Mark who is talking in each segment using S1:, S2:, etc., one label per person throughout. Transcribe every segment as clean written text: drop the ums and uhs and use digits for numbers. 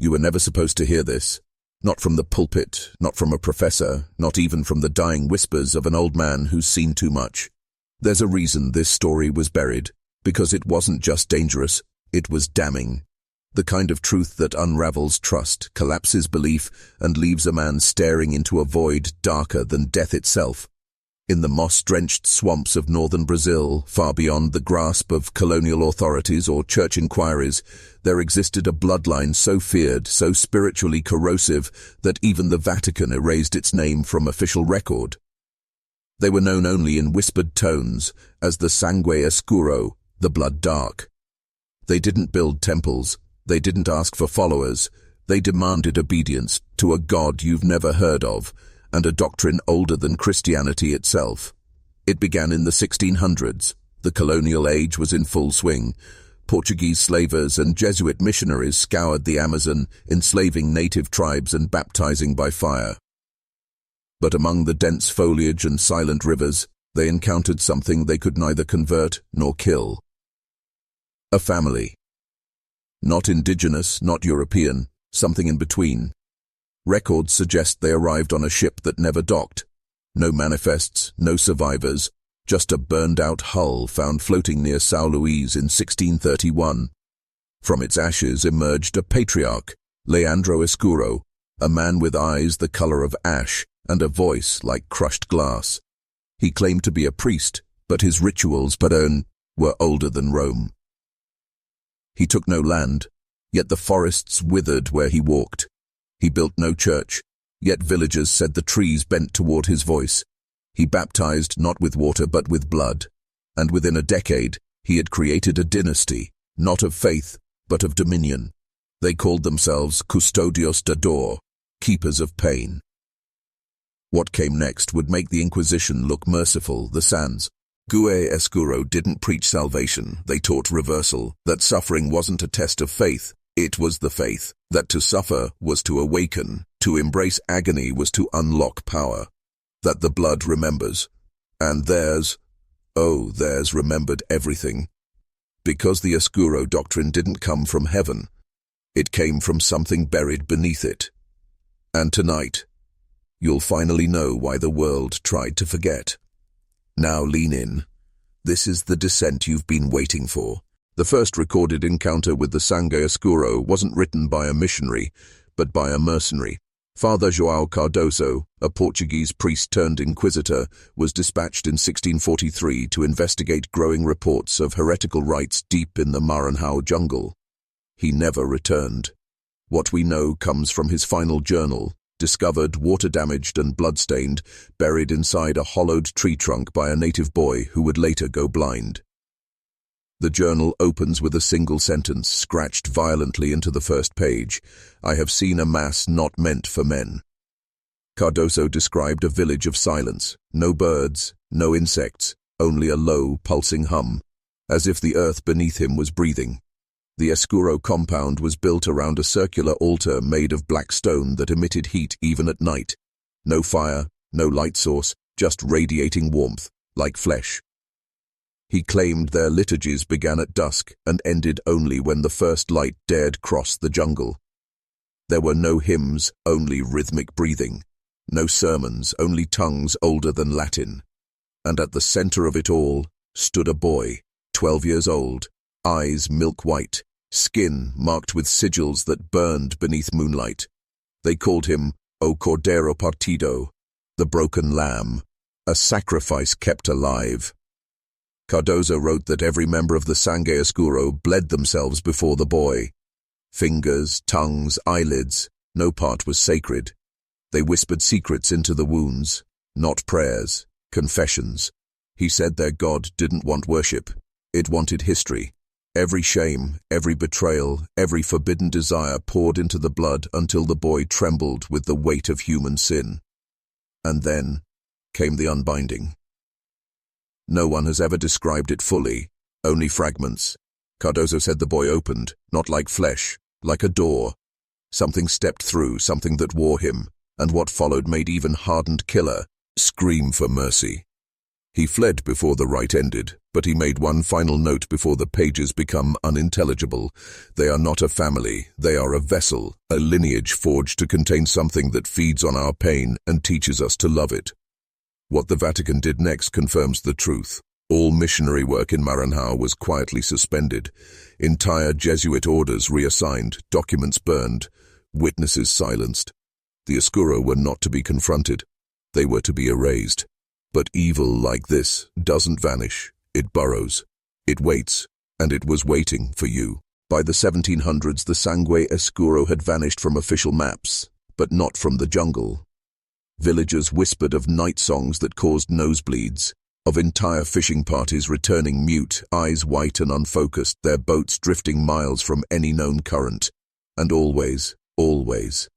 S1: You were never supposed to hear this. Not from the pulpit, not from a professor, not even from the dying whispers of an old man who's seen too much. There's a reason this story was buried, because it wasn't just dangerous, it was damning. The kind of truth that unravels trust, collapses belief, and leaves a man staring into a void darker than death itself. In the moss-drenched swamps of northern Brazil, far beyond the grasp of colonial authorities or church inquiries, there existed a bloodline so feared, so spiritually corrosive, that even the Vatican erased its name from official record. They were known only in whispered tones as the Sangue Escuro, the blood dark. They didn't build temples, they didn't ask for followers, they demanded obedience to a god you've never heard of, and a doctrine older than Christianity itself. It began in the 1600s. The colonial age was in full swing. Portuguese slavers and Jesuit missionaries scoured the Amazon, enslaving native tribes and baptizing by fire. But among the dense foliage and silent rivers, they encountered something they could neither convert nor kill. A family. Not indigenous, not European, something in between. Records suggest they arrived on a ship that never docked. No manifests, no survivors, just a burned-out hull found floating near São Luís in 1631. From its ashes emerged a patriarch, Leandro Escuro, a man with eyes the color of ash and a voice like crushed glass. He claimed to be a priest, but his rituals, were older than Rome. He took no land, yet the forests withered where he walked. He built no church, yet villagers said the trees bent toward his voice. He baptized not with water but with blood, and within a decade he had created a dynasty, not of faith, but of dominion. They called themselves Custodios da Dor, keepers of pain. What came next would make the Inquisition look merciful. The Sangue Escuro didn't preach salvation, they taught reversal, that suffering wasn't a test of faith. It was the faith that to suffer was to awaken, to embrace agony was to unlock power, that the blood remembers. And theirs remembered everything. Because the Escuro doctrine didn't come from heaven, it came from something buried beneath it. And tonight, you'll finally know why the world tried to forget. Now lean in. This is the descent you've been waiting for. The first recorded encounter with the Sangue Escuro wasn't written by a missionary, but by a mercenary. Father João Cardoso, a Portuguese priest-turned-inquisitor, was dispatched in 1643 to investigate growing reports of heretical rites deep in the Maranhão jungle. He never returned. What we know comes from his final journal, discovered water-damaged and blood-stained, buried inside a hollowed tree trunk by a native boy who would later go blind. The journal opens with a single sentence scratched violently into the first page. I have seen a mass not meant for men. Cardoso described a village of silence. No birds, no insects, only a low, pulsing hum, as if the earth beneath him was breathing. The Escuro compound was built around a circular altar made of black stone that emitted heat even at night. No fire, no light source, just radiating warmth, like flesh. He claimed their liturgies began at dusk and ended only when the first light dared cross the jungle. There were no hymns, only rhythmic breathing. No sermons, only tongues older than Latin. And at the center of it all stood a boy, 12 years old, eyes milk-white, skin marked with sigils that burned beneath moonlight. They called him O Cordero Partido, the broken lamb, a sacrifice kept alive. Cardoso wrote that every member of the Sangue Escuro bled themselves before the boy. Fingers, tongues, eyelids, no part was sacred. They whispered secrets into the wounds, not prayers, confessions. He said their God didn't want worship, it wanted history. Every shame, every betrayal, every forbidden desire poured into the blood until the boy trembled with the weight of human sin. And then came the unbinding. No one has ever described it fully, only fragments. Cardoso said the boy opened, not like flesh, like a door. Something stepped through, something that wore him, and what followed made even hardened killer scream for mercy. He fled before the rite ended, but he made one final note before the pages become unintelligible. They are not a family, they are a vessel, a lineage forged to contain something that feeds on our pain and teaches us to love it. What the Vatican did next confirms the truth. All missionary work in Maranhão was quietly suspended. Entire Jesuit orders reassigned, documents burned, witnesses silenced. The Escuro were not to be confronted. They were to be erased. But evil like this doesn't vanish. It burrows. It waits. And it was waiting for you. By the 1700s, the Sangue Escuro had vanished from official maps, but not from the jungle. Villagers whispered of night songs that caused nosebleeds, of entire fishing parties returning mute, eyes white and unfocused, their boats drifting miles from any known current. And always, always,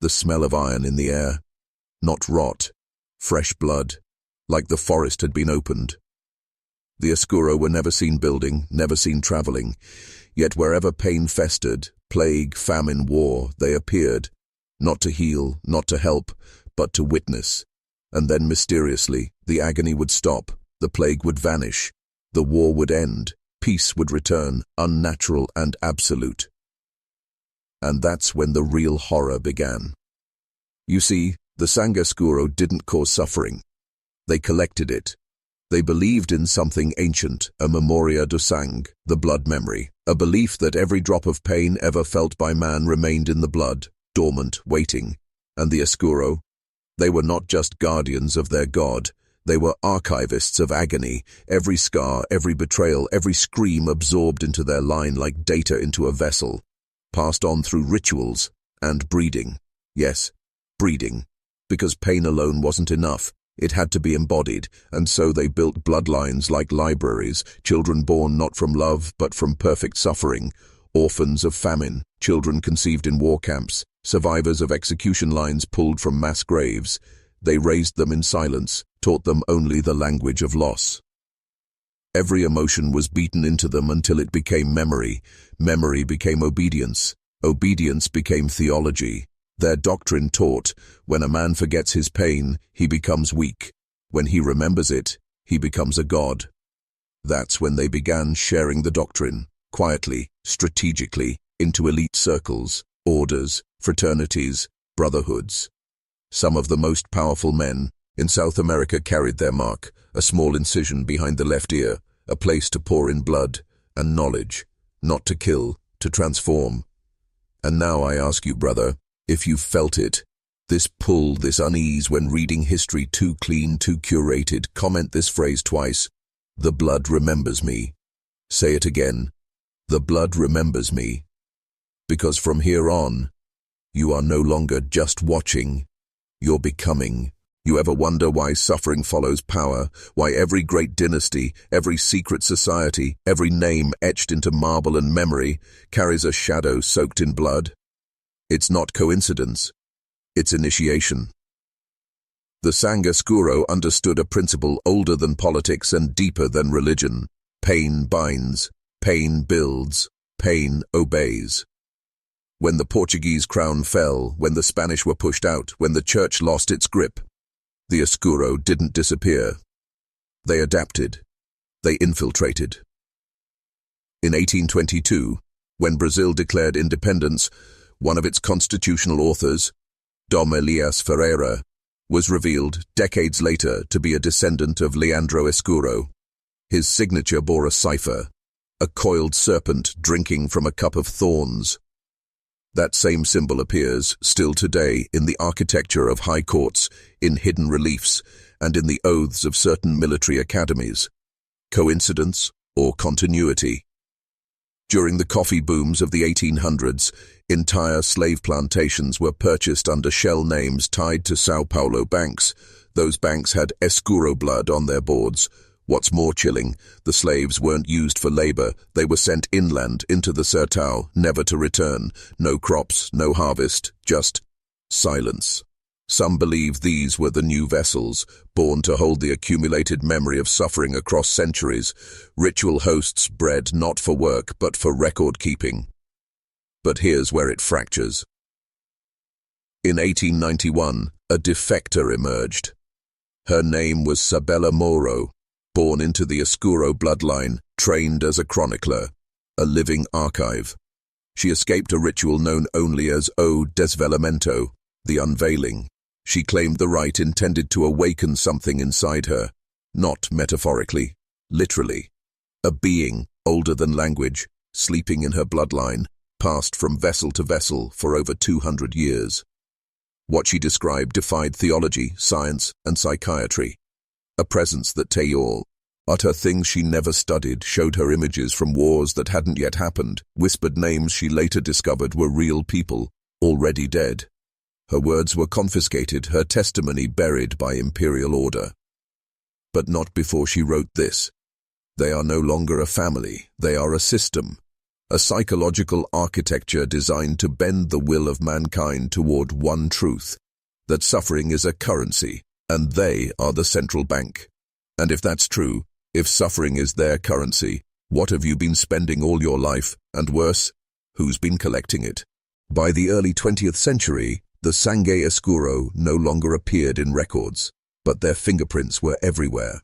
S1: the smell of iron in the air. Not rot, fresh blood, like the forest had been opened. The Escuro were never seen building, never seen traveling, yet wherever pain festered, plague, famine, war, they appeared, not to heal, not to help, but to witness. And then mysteriously, the agony would stop, the plague would vanish, the war would end, peace would return, unnatural and absolute. And that's when the real horror began. You see, the Sangue Escuro didn't cause suffering. They collected it. They believed in something ancient, a memoria do sangue, the blood memory, a belief that every drop of pain ever felt by man remained in the blood, dormant, waiting. And the Escuro? They were not just guardians of their god. They were archivists of agony, every scar, every betrayal, every scream absorbed into their line like data into a vessel, passed on through rituals and breeding. Yes, breeding. Because pain alone wasn't enough. It had to be embodied, and so they built bloodlines like libraries, children born not from love but from perfect suffering, orphans of famine, children conceived in war camps, survivors of execution lines pulled from mass graves. They raised them in silence, taught them only the language of loss. Every emotion was beaten into them until it became memory. Memory became obedience. Obedience became theology. Their doctrine taught, when a man forgets his pain, he becomes weak. When he remembers it, he becomes a god. That's when they began sharing the doctrine, quietly, strategically, into elite circles, orders, fraternities, brotherhoods. Some of the most powerful men in South America carried their mark, a small incision behind the left ear, a place to pour in blood and knowledge, not to kill, to transform. And now I ask you, brother, if you've felt it, this pull, this unease when reading history too clean, too curated, comment this phrase twice. The blood remembers me. Say it again. The blood remembers me. Because from here on, you are no longer just watching, you're becoming. You ever wonder why suffering follows power, why every great dynasty, every secret society, every name etched into marble and memory carries a shadow soaked in blood? It's not coincidence. It's initiation. The Sangue Escuro understood a principle older than politics and deeper than religion. Pain binds, pain builds, pain obeys. When the Portuguese crown fell, when the Spanish were pushed out, when the church lost its grip, the Escuro didn't disappear. They adapted. They infiltrated. In 1822, when Brazil declared independence, one of its constitutional authors, Dom Elias Ferreira, was revealed decades later to be a descendant of Leandro Escuro. His signature bore a cipher, a coiled serpent drinking from a cup of thorns. That same symbol appears, still today, in the architecture of high courts, in hidden reliefs, and in the oaths of certain military academies. Coincidence or continuity? During the coffee booms of the 1800s, entire slave plantations were purchased under shell names tied to São Paulo banks. Those banks had Escuro blood on their boards. What's more chilling, the slaves weren't used for labor. They were sent inland into the Sertão, never to return. No crops, no harvest, just silence. Some believe these were the new vessels, born to hold the accumulated memory of suffering across centuries, ritual hosts bred not for work but for record-keeping. But here's where it fractures. In 1891, a defector emerged. Her name was Sabella Moro, born into the Escuro bloodline, trained as a chronicler, a living archive. She escaped a ritual known only as O Desvelamento, the unveiling. She claimed the rite intended to awaken something inside her, not metaphorically, literally. A being, older than language, sleeping in her bloodline, passed from vessel to vessel for over 200 years. What she described defied theology, science, and psychiatry. A presence that Tayol uttered things she never studied, showed her images from wars that hadn't yet happened, whispered names she later discovered were real people, already dead. Her words were confiscated, her testimony buried by imperial order. But not before she wrote this. They are no longer a family, they are a system. A psychological architecture designed to bend the will of mankind toward one truth, that suffering is a currency, and they are the central bank. And if that's true, if suffering is their currency, what have you been spending all your life, and worse, who's been collecting it? By the early 20th century, the Sangue Escuro no longer appeared in records, but their fingerprints were everywhere.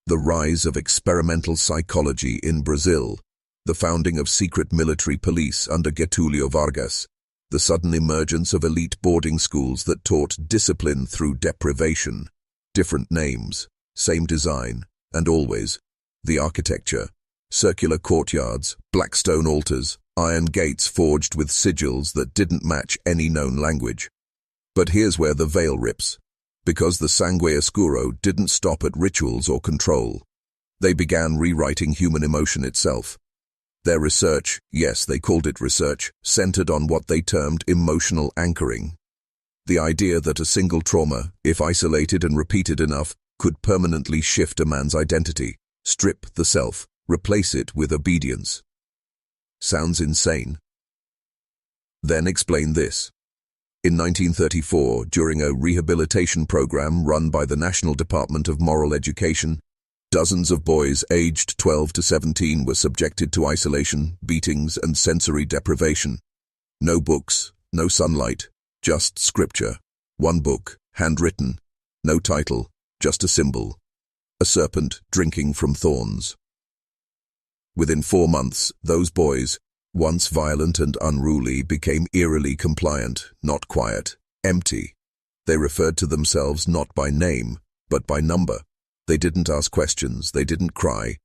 S1: The rise of experimental psychology in Brazil, the founding of secret military police under Getulio Vargas, the sudden emergence of elite boarding schools that taught discipline through deprivation. Different names, same design, and always the architecture. Circular courtyards, black stone altars, iron gates forged with sigils that didn't match any known language. But here's where the veil rips. Because the Sangue Escuro didn't stop at rituals or control. They began rewriting human emotion itself. Their research, yes, they called it research, centered on what they termed emotional anchoring. The idea that a single trauma, if isolated and repeated enough, could permanently shift a man's identity, strip the self, replace it with obedience. Sounds insane. Then explain this. In 1934, during a rehabilitation program run by the National Department of Moral Education, dozens of boys aged 12 to 17 were subjected to isolation, beatings, and sensory deprivation. No books, no sunlight, just scripture. One book, handwritten, no title, just a symbol. A serpent drinking from thorns. Within 4 months, those boys, once violent and unruly, became eerily compliant, not quiet, empty. They referred to themselves not by name, but by number. They didn't ask questions, they didn't cry,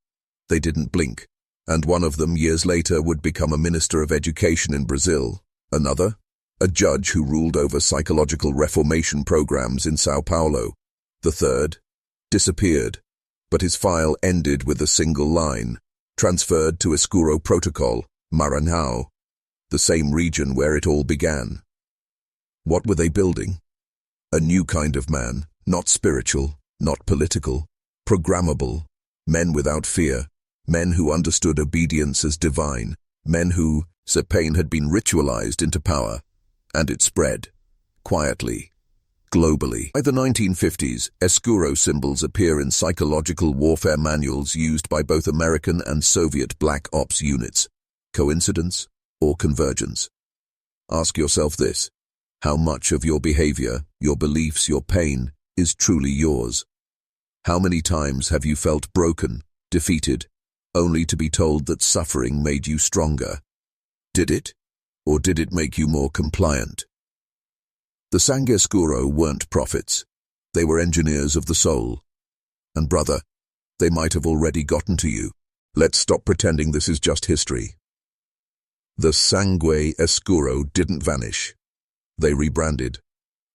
S1: they didn't blink. And one of them, years later, would become a minister of education in Brazil. Another, a judge who ruled over psychological reformation programs in Sao Paulo. The third, disappeared, but his file ended with a single line, transferred to Escuro Protocol, Maranhão, the same region where it all began. What were they building? A new kind of man, not spiritual, not political, programmable, men without fear, men who understood obedience as divine, men who, pain had been ritualized into power, and it spread, quietly, globally. By the 1950s, Escuro symbols appear in psychological warfare manuals used by both American and Soviet Black Ops units. Coincidence or convergence? Ask yourself this. How much of your behavior, your beliefs, your pain is truly yours? How many times have you felt broken, defeated, only to be told that suffering made you stronger? Did it? Or did it make you more compliant? The Sangue Escuro weren't prophets. They were engineers of the soul. And brother, they might have already gotten to you. Let's stop pretending this is just history. The Sangue Escuro didn't vanish. They rebranded.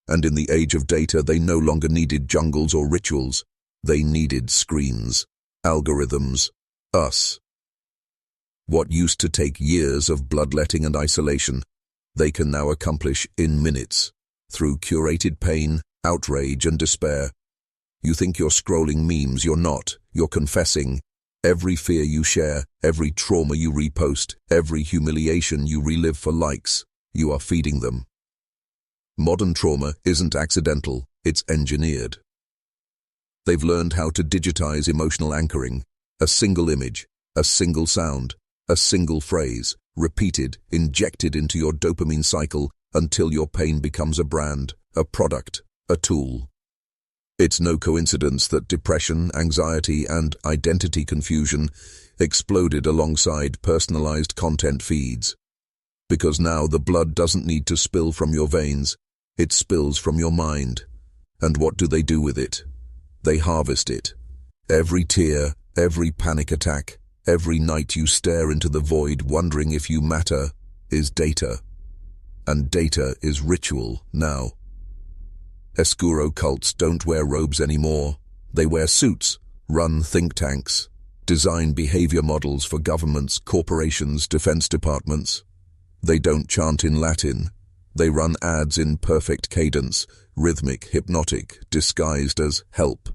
S1: And in the age of data, they no longer needed jungles or rituals. They needed screens, algorithms, us. What used to take years of bloodletting and isolation, they can now accomplish in minutes, through curated pain, outrage, and despair. You think you're scrolling memes, you're not. You're confessing. Every fear you share, every trauma you repost, every humiliation you relive for likes, you are feeding them. Modern trauma isn't accidental, it's engineered. They've learned how to digitize emotional anchoring. A single image, a single sound, a single phrase, repeated, injected into your dopamine cycle until your pain becomes a brand, a product, a tool. It's no coincidence that depression, anxiety, and identity confusion exploded alongside personalized content feeds. Because now the blood doesn't need to spill from your veins, it spills from your mind. And what do they do with it? They harvest it. Every tear, every panic attack, every night you stare into the void wondering if you matter, is data. And data is ritual now. Escuro cults don't wear robes anymore. They wear suits, run think tanks, design behavior models for governments, corporations, defense departments. They don't chant in Latin. They run ads in perfect cadence, rhythmic, hypnotic, disguised as help.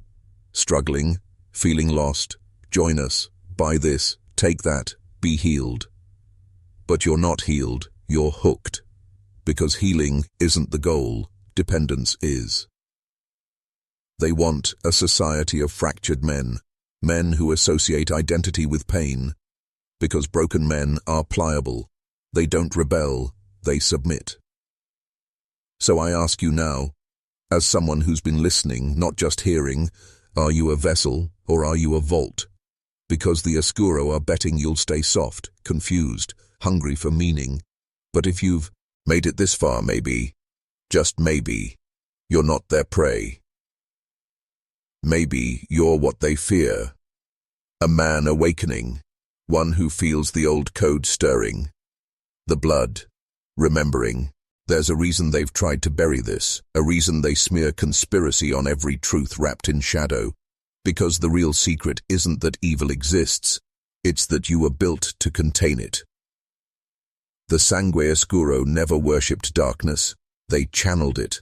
S1: Struggling, feeling lost, join us, buy this, take that, be healed. But you're not healed, you're hooked. Because healing isn't the goal, dependence is. They want a society of fractured men, men who associate identity with pain. Because broken men are pliable. They don't rebel, they submit. So I ask you now, as someone who's been listening, not just hearing, are you a vessel or are you a vault? Because the Escuro are betting you'll stay soft, confused, hungry for meaning. But if you've made it this far, maybe, just maybe, you're not their prey. Maybe you're what they fear. A man awakening, one who feels the old code stirring. The blood, remembering. There's a reason they've tried to bury this, a reason they smear conspiracy on every truth wrapped in shadow. Because the real secret isn't that evil exists, it's that you were built to contain it. The Sangue Escuro never worshipped darkness, they channeled it.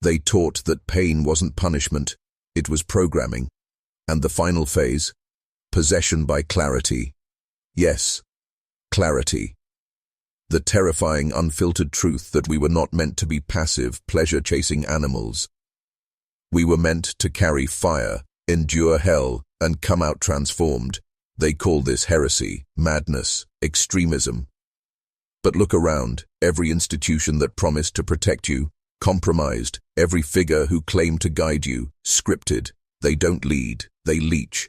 S1: They taught that pain wasn't punishment, it was programming. And the final phase? Possession by clarity. Yes, clarity. The terrifying, unfiltered truth that we were not meant to be passive, pleasure-chasing animals. We were meant to carry fire, endure hell, and come out transformed. They call this heresy, madness, extremism. But look around, every institution that promised to protect you, compromised, every figure who claimed to guide you, scripted. They don't lead, they leech.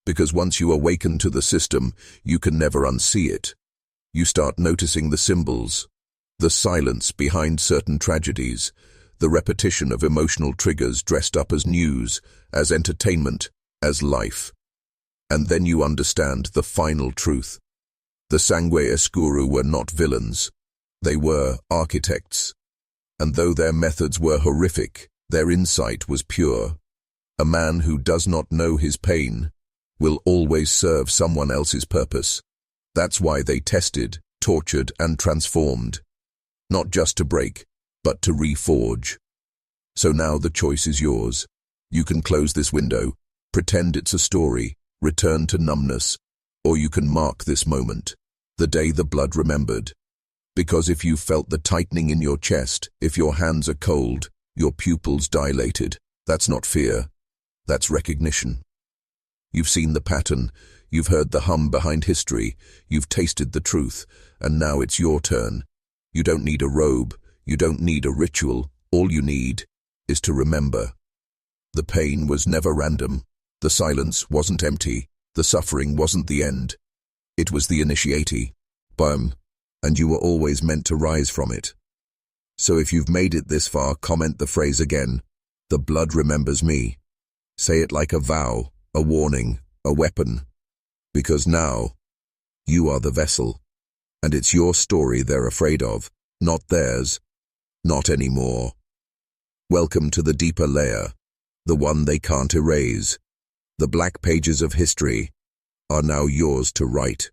S1: Because once you awaken to the system, you can never unsee it. You start noticing the symbols, the silence behind certain tragedies, the repetition of emotional triggers dressed up as news, as entertainment, as life. And then you understand the final truth. The Sangue Escuro were not villains. They were architects. And though their methods were horrific, their insight was pure. A man who does not know his pain will always serve someone else's purpose. That's why they tested, tortured, and transformed. Not just to break, but to reforge. So now the choice is yours. You can close this window, pretend it's a story, return to numbness, or you can mark this moment, the day the blood remembered. Because if you felt the tightening in your chest, if your hands are cold, your pupils dilated, that's not fear, that's recognition. You've seen the pattern, you've heard the hum behind history, you've tasted the truth, and now it's your turn. You don't need a robe, you don't need a ritual, all you need is to remember. The pain was never random, the silence wasn't empty, the suffering wasn't the end. It was the initiati. Boom. And you were always meant to rise from it. So if you've made it this far, comment the phrase again. The blood remembers me. Say it like a vow, a warning, a weapon. Because now, you are the vessel. And it's your story they're afraid of, not theirs. Not anymore. Welcome to the deeper layer, the one they can't erase. The black pages of history are now yours to write.